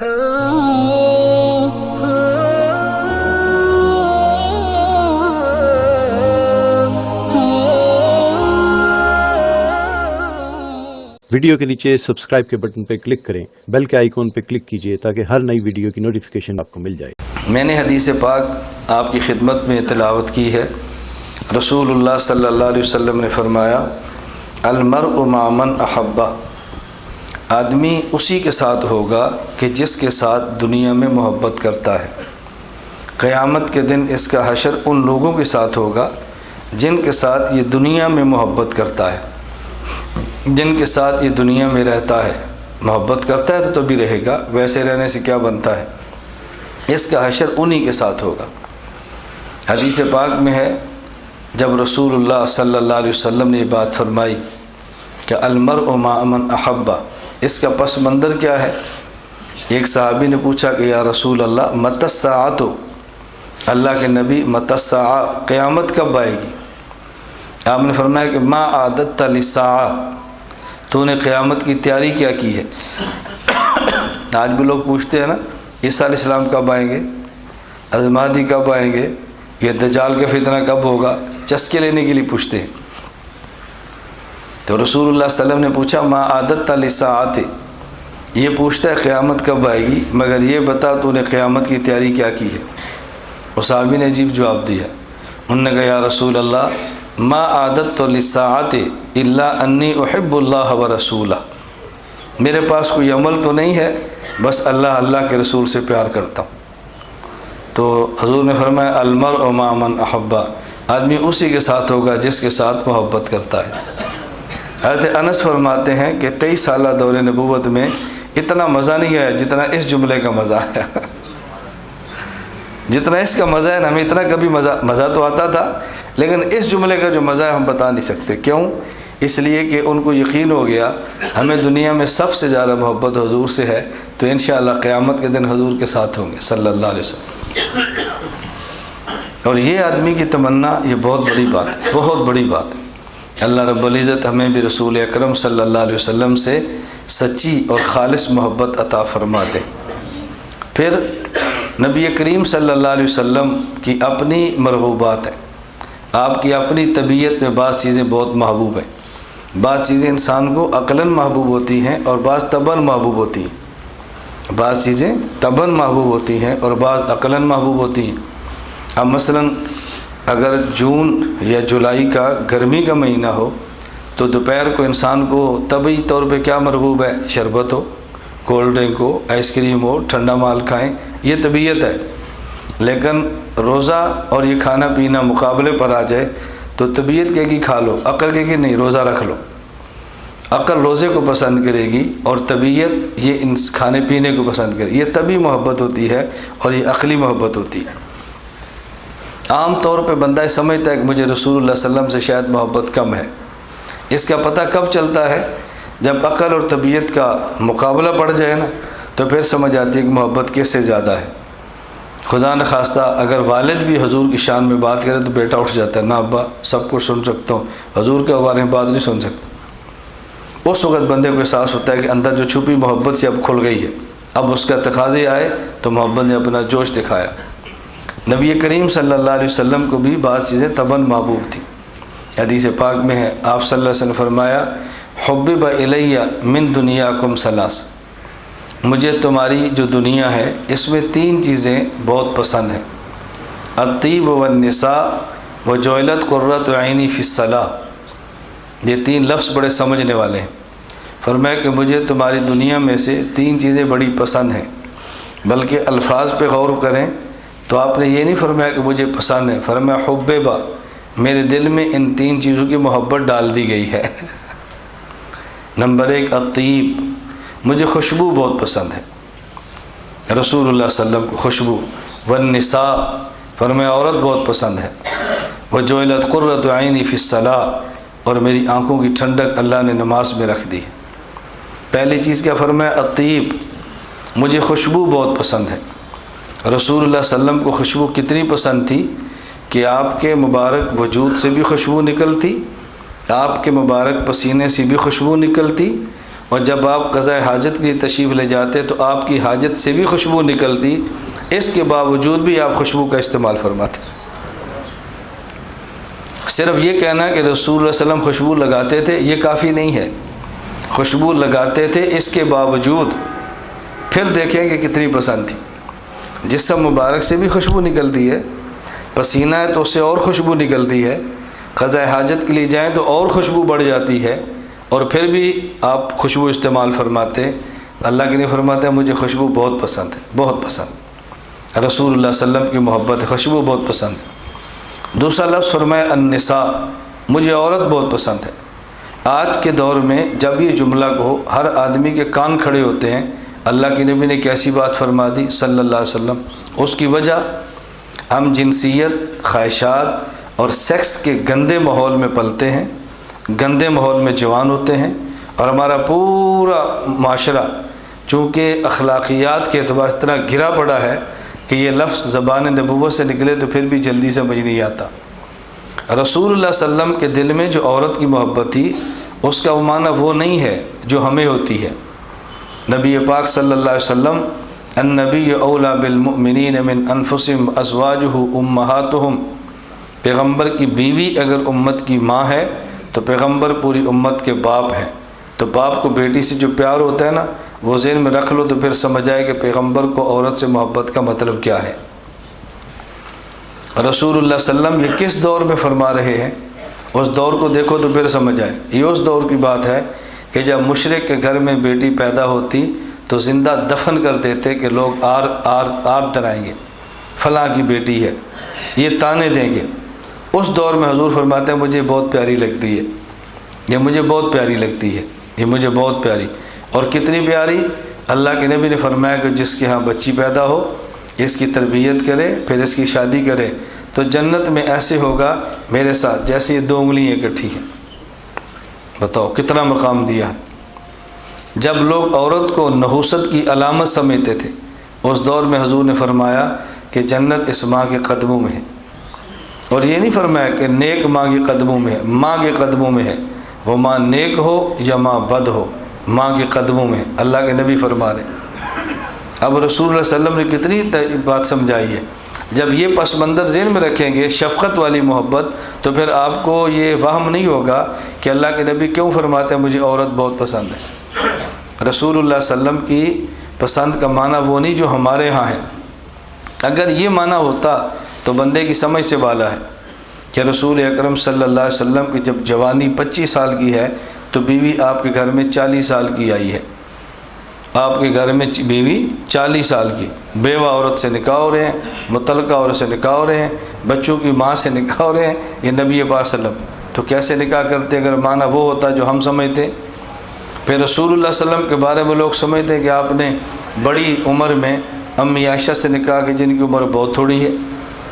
Video کے نیچے subscribe کے بٹن پہ کلک کریں، بیل کے آئیکن پہ کلک کیجئے تاکہ ہر نئی ویڈیو کی نوٹیفیکیشن آپ کو مل جائے۔ میں نے حدیث پاک آپ کی خدمت میں تلاوت کی ہے۔ رسول اللہ صلی اللہ علیہ وسلم نے فرمایا، المرء مع من احبہ، آدمی اسی کے ساتھ ہوگا کہ جس کے ساتھ دنیا میں محبت کرتا ہے۔ قیامت کے دن اس کا حشر ان لوگوں کے ساتھ ہوگا جن کے ساتھ یہ دنیا میں محبت کرتا ہے، جن کے ساتھ یہ دنیا میں رہتا ہے۔ محبت کرتا ہے تو بھی رہے گا، ویسے رہنے سے کیا بنتا ہے؟ اس کا حشر انہی کے ساتھ ہوگا۔ حدیث پاک میں ہے، جب رسول اللہ صلی اللہ علیہ وسلم نے یہ بات فرمائی کہ المرء مع من احبہ، اس کا پس منظر کیا ہے؟ ایک صحابی نے پوچھا کہ یا رسول اللہ متی الساعۃ، اللہ کے نبی متی الساعۃ، قیامت کب آئے گی؟ آپ نے فرمایا کہ ما عادت للساعۃ، تو نے قیامت کی تیاری کیا کی ہے؟ آج بھی لوگ پوچھتے ہیں نا، عیسیٰ علیہ السلام کب آئیں گے، مہدی کب آئیں گے، یہ دجال کا فتنہ کب ہوگا، چسکے لینے کے لیے پوچھتے ہیں۔ تو رسول اللہ صلی اللہ علیہ وسلم نے پوچھا ما عادت للساعۃ، یہ پوچھتا ہے قیامت کب آئے گی، مگر یہ بتا تو نے قیامت کی تیاری کیا کی ہے؟ اس صحابی نے عجیب جواب دیا، انہوں نے کہا یا رسول اللہ ما عادت للساعۃ الا انی احب اللہ ورسولہ، میرے پاس کوئی عمل تو نہیں ہے، بس اللہ کے رسول سے پیار کرتا ہوں۔ تو حضور نے فرمایا المرء مع من احبہ، آدمی اسی کے ساتھ ہوگا جس کے ساتھ محبت کرتا ہے۔ حضرت انس فرماتے ہیں کہ 23 سالہ دور نبوت میں اتنا مزہ نہیں آیا جتنا اس جملے کا مزہ آیا۔ جتنا اس کا مزہ ہے نا، ہمیں اتنا کبھی مزہ تو آتا تھا، لیکن اس جملے کا جو مزہ ہے ہم بتا نہیں سکتے۔ کیوں؟ اس لیے کہ ان کو یقین ہو گیا ہمیں دنیا میں سب سے زیادہ محبت حضور سے ہے، تو انشاءاللہ قیامت کے دن حضور کے ساتھ ہوں گے صلی اللہ علیہ وسلم۔ اور یہ آدمی کی تمنا، یہ بہت بڑی بات ہے، بہت بڑی بات ہے۔ اللہ رب العزت ہمیں بھی رسول اکرم صلی اللہ علیہ وسلم سے سچی اور خالص محبت عطا فرما دے۔ پھر نبی کریم صلی اللہ علیہ وسلم کی اپنی مرغوبات ہیں، آپ کی اپنی طبیعت میں بعض چیزیں بہت محبوب ہیں۔ بعض چیزیں انسان کو عقلاً محبوب ہوتی ہیں اور بعض طبعاً محبوب ہوتی ہیں، بعض چیزیں طبعاً محبوب ہوتی ہیں اور بعض عقلاً محبوب ہوتی ہیں۔ اب مثلاً اگر جون یا جولائی کا گرمی کا مہینہ ہو تو دوپہر کو انسان کو طبعی طور پہ کیا مرغوب ہے؟ شربت ہو، کولڈ ڈرنک ہو، آئس کریم ہو، ٹھنڈا مال کھائیں، یہ طبیعت ہے۔ لیکن روزہ اور یہ کھانا پینا مقابلے پر آ جائے تو طبیعت کہے گی کھا لو، عقل کہے گی نہیں روزہ رکھ لو۔ عقل روزے کو پسند کرے گی اور طبیعت یہ کھانے پینے کو پسند کرے گی۔ یہ طبعی محبت ہوتی ہے اور یہ عقلی محبت ہوتی ہے۔ عام طور پہ بندہ سمجھتا ہے کہ مجھے رسول اللہ صلی اللہ علیہ وسلم سے شاید محبت کم ہے۔ اس کا پتہ کب چلتا ہے؟ جب عقل اور طبیعت کا مقابلہ پڑ جائے نا، تو پھر سمجھ آتی ہے کہ محبت کس سے زیادہ ہے۔ خدا نخواستہ اگر والد بھی حضور کی شان میں بات کرے تو بیٹا اٹھ جاتا ہے، نہ ابا سب کچھ سن سکتا ہوں، حضور کے بارے میں بات نہیں سن سکتا۔ اس وقت بندے کو احساس ہوتا ہے کہ اندر جو چھپی محبت سے اب کھل گئی ہے، اب اس کا تقاضے آئے تو محبت نے اپنا جوش دکھایا۔ نبی کریم صلی اللہ علیہ وسلم کو بھی بعض چیزیں طبعاً محبوب تھیں۔ حدیث پاک میں ہے، آپ صلی اللہ علیہ وسلم نے فرمایا حبب الی من دنیاکم ثلاث، مجھے تمہاری جو دنیا ہے اس میں 3 چیزیں بہت پسند ہیں، الطیب والنساء وجعلت قرۃ عینی فی الصلاۃ۔ یہ 3 لفظ بڑے سمجھنے والے ہیں۔ فرمایا کہ مجھے تمہاری دنیا میں سے 3 چیزیں بڑی پسند ہیں، بلکہ الفاظ پہ غور کریں تو آپ نے یہ نہیں فرمایا کہ مجھے پسند ہے، فرمایا حببہ، میرے دل میں ان 3 چیزوں کی محبت ڈال دی گئی ہے۔ نمبر 1 الطیب، مجھے خوشبو بہت پسند ہے، رسول اللہ صلی اللہ علیہ وسلم کو خوشبو۔ والنساء، فرمایا عورت بہت پسند ہے۔ وجعلت قرۃ عینی فی الصلاۃ، اور میری آنکھوں کی ٹھنڈک اللہ نے نماز میں رکھ دی۔ پہلی چیز کیا فرمایا؟ الطیب، مجھے خوشبو بہت پسند ہے۔ رسول اللہ صلی اللہ علیہ وسلم کو خوشبو کتنی پسند تھی کہ آپ کے مبارک وجود سے بھی خوشبو نکلتی، آپ کے مبارک پسینے سے بھی خوشبو نکلتی، اور جب آپ قضاء حاجت کے لیے تشریف لے جاتے تو آپ کی حاجت سے بھی خوشبو نکلتی، اس کے باوجود بھی آپ خوشبو کا استعمال فرماتے۔ صرف یہ کہنا کہ رسول اللہ صلی اللہ علیہ وسلم خوشبو لگاتے تھے یہ کافی نہیں ہے، خوشبو لگاتے تھے، اس کے باوجود پھر دیکھیں کہ کتنی پسند تھی۔ جسم مبارک سے بھی خوشبو نکلتی ہے، پسینہ ہے تو اس سے اور خوشبو نکلتی ہے، قضاء حاجت کے لیے جائیں تو اور خوشبو بڑھ جاتی ہے، اور پھر بھی آپ خوشبو استعمال فرماتے۔ اللہ کے لیے فرماتے ہیں مجھے خوشبو بہت پسند ہے، بہت پسند، رسول اللہ صلی اللہ علیہ وسلم کی محبت ہے، خوشبو بہت پسند ہے۔ دوسرا لفظ فرمایا النساء، مجھے عورت بہت پسند ہے۔ آج کے دور میں جب یہ جملہ کو ہر آدمی کے کان کھڑے ہوتے ہیں، اللہ کے نبی نے کیسی بات فرما دی صلی اللہ علیہ وسلم۔ اس کی وجہ ہم جنسیت، خواہشات اور سیکس کے گندے ماحول میں پلتے ہیں، گندے ماحول میں جوان ہوتے ہیں، اور ہمارا پورا معاشرہ چونکہ اخلاقیات کے اعتبار سے اتنا گرا پڑا ہے کہ یہ لفظ زبان نبوت سے نکلے تو پھر بھی جلدی سمجھ نہیں آتا۔ رسول اللہ صلی اللہ علیہ وسلم کے دل میں جو عورت کی محبت تھی اس کا وہ معنی وہ نہیں ہے جو ہمیں ہوتی ہے۔ نبی پاک صلی اللہ علیہ وسلم النبی اولا بالمؤمنین من انفسهم ازواجہ امہاتہم، پیغمبر کی بیوی اگر امت کی ماں ہے تو پیغمبر پوری امت کے باپ ہیں۔ تو باپ کو بیٹی سے جو پیار ہوتا ہے نا، وہ ذہن میں رکھ لو تو پھر سمجھ آئے کہ پیغمبر کو عورت سے محبت کا مطلب کیا ہے۔ رسول اللہ صلی اللہ علیہ وسلم یہ کس دور میں فرما رہے ہیں، اس دور کو دیکھو تو پھر سمجھ آئے۔ یہ اس دور کی بات ہے کہ جب مشرک کے گھر میں بیٹی پیدا ہوتی تو زندہ دفن کر دیتے کہ لوگ آر ترائیں گے، فلاں کی بیٹی ہے، یہ تانے دیں گے۔ اس دور میں حضور فرماتے ہیں مجھے بہت پیاری لگتی ہے، یہ مجھے بہت پیاری لگتی ہے، یہ مجھے بہت پیاری۔ اور کتنی پیاری؟ اللہ کے نبی نے فرمایا کہ جس کے ہاں بچی پیدا ہو، اس کی تربیت کرے، پھر اس کی شادی کرے تو جنت میں ایسے ہوگا میرے ساتھ جیسے یہ 2 انگلیاں اکٹھی ہیں۔ بتاؤ کتنا مقام دیا ہے۔ جب لوگ عورت کو نحوست کی علامت سمجھتے تھے، اس دور میں حضور نے فرمایا کہ جنت اس ماں کے قدموں میں ہے، اور یہ نہیں فرمایا کہ نیک ماں کے قدموں میں ہے، ماں کے قدموں میں ہے، وہ ماں نیک ہو یا ماں بد ہو، ماں کے قدموں میں ہے، اللہ کے نبی فرما رہے۔ اب رسول اللہ صلی اللہ علیہ وسلم نے کتنی بات سمجھائی ہے۔ جب یہ پس منظر ذہن میں رکھیں گے، شفقت والی محبت، تو پھر آپ کو یہ وہم نہیں ہوگا کہ اللہ کے نبی کیوں فرماتے ہیں مجھے عورت بہت پسند ہے۔ رسول اللہ صلی اللہ علیہ وسلم کی پسند کا معنی وہ نہیں جو ہمارے ہاں ہے۔ اگر یہ معنی ہوتا تو بندے کی سمجھ سے بالا ہے کہ رسول اکرم صلی اللہ علیہ وسلم کی جب جوانی 25 سال کی ہے تو بیوی آپ کے گھر میں 40 سال کی آئی ہے، آپ کے گھر میں بیوی 40 سال کی، بیوہ عورت سے نکاح ہو رہے ہیں، مطلقہ عورت سے نکاح ہو رہے ہیں، بچوں کی ماں سے نکاح ہو رہے ہیں، یہ نبی پاک صلی اللہ علیہ وسلم تو کیسے نکاح کرتے اگر معنی وہ ہوتا جو ہم سمجھتے۔ پھر رسول اللہ صلی اللہ علیہ وسلم کے بارے میں لوگ سمجھتے ہیں کہ آپ نے بڑی عمر میں امی عائشہ سے نکاح کی جن کی عمر بہت تھوڑی ہے۔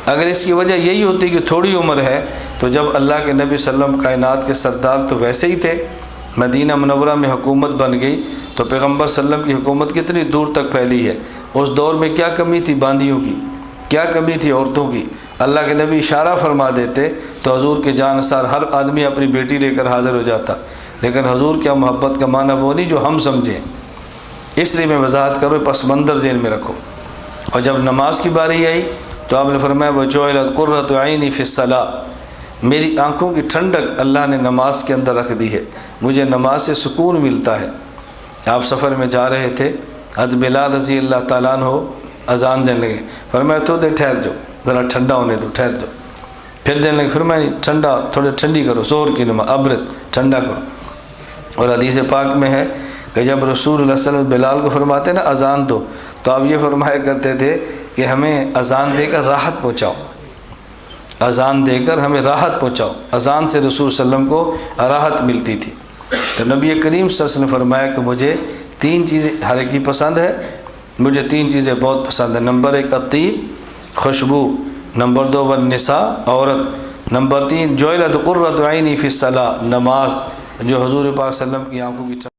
اگر اس کی وجہ یہی ہوتی کہ تھوڑی عمر ہے تو جب اللہ کے نبی صلی اللہ علیہ وسلم کائنات کے سردار تو ویسے ہی تھے، مدینہ منورہ میں حکومت بن گئی تو پیغمبر صلی اللہ علیہ وسلم کی حکومت کتنی دور تک پھیلی ہے۔ اس دور میں کیا کمی تھی باندیوں کی، کیا کمی تھی عورتوں کی؟ اللہ کے نبی اشارہ فرما دیتے تو حضور کے جانثار ہر آدمی اپنی بیٹی لے کر حاضر ہو جاتا۔ لیکن حضور کیا محبت کا معنی وہ نہیں جو ہم سمجھیں۔ اس لیے میں وضاحت کروں، پس منظر ذہن میں رکھو۔ اور جب نماز کی باری آئی تو آپ نے فرمایا وَجُعِلَتْ قُرَّةُ عَيْنِي فِي الصَّلَاةِ، میری آنکھوں کی ٹھنڈک اللہ نے نماز کے اندر رکھ دی ہے، مجھے نماز سے سکون ملتا ہے۔ آپ سفر میں جا رہے تھے، حضرت بلال رضی اللہ تعالیٰ عنہ اذان دینے لگے، فرمایا تو دے ٹھہر جاؤ، ذرا ٹھنڈا ہونے دو، ٹھہر جاؤ۔ پھر دینے لگے، فرمایا ٹھنڈا، تھوڑی ٹھنڈی کرو، ظہر کی نماز ابرد ٹھنڈا کرو۔ اور حدیث پاک میں ہے کہ جب رسول اللہ صلی اللہ علیہ وسلم بلال کو فرماتے نا اذان دو، تو آپ یہ فرمایا کرتے تھے کہ ہمیں اذان دے کر راحت پہنچاؤ، اذان دے کر ہمیں راحت پہنچاؤ۔ اذان سے رسول صلی اللہ علیہ وسلم کو راحت ملتی تھی۔ تو نبی کریم صلی اللہ علیہ وسلم نے فرمایا کہ مجھے 3 چیزیں ہر ایک کی پسند ہے، مجھے 3 چیزیں بہت پسند ہیں۔ نمبر 1 الطیب، خوشبو، نمبر 2 والنساء، عورت، نمبر 3 جعلت قرۃ عینی فی الصلاۃ، نماز، جو حضور پاک صلی اللہ علیہ وسلم کی آنکھوں کی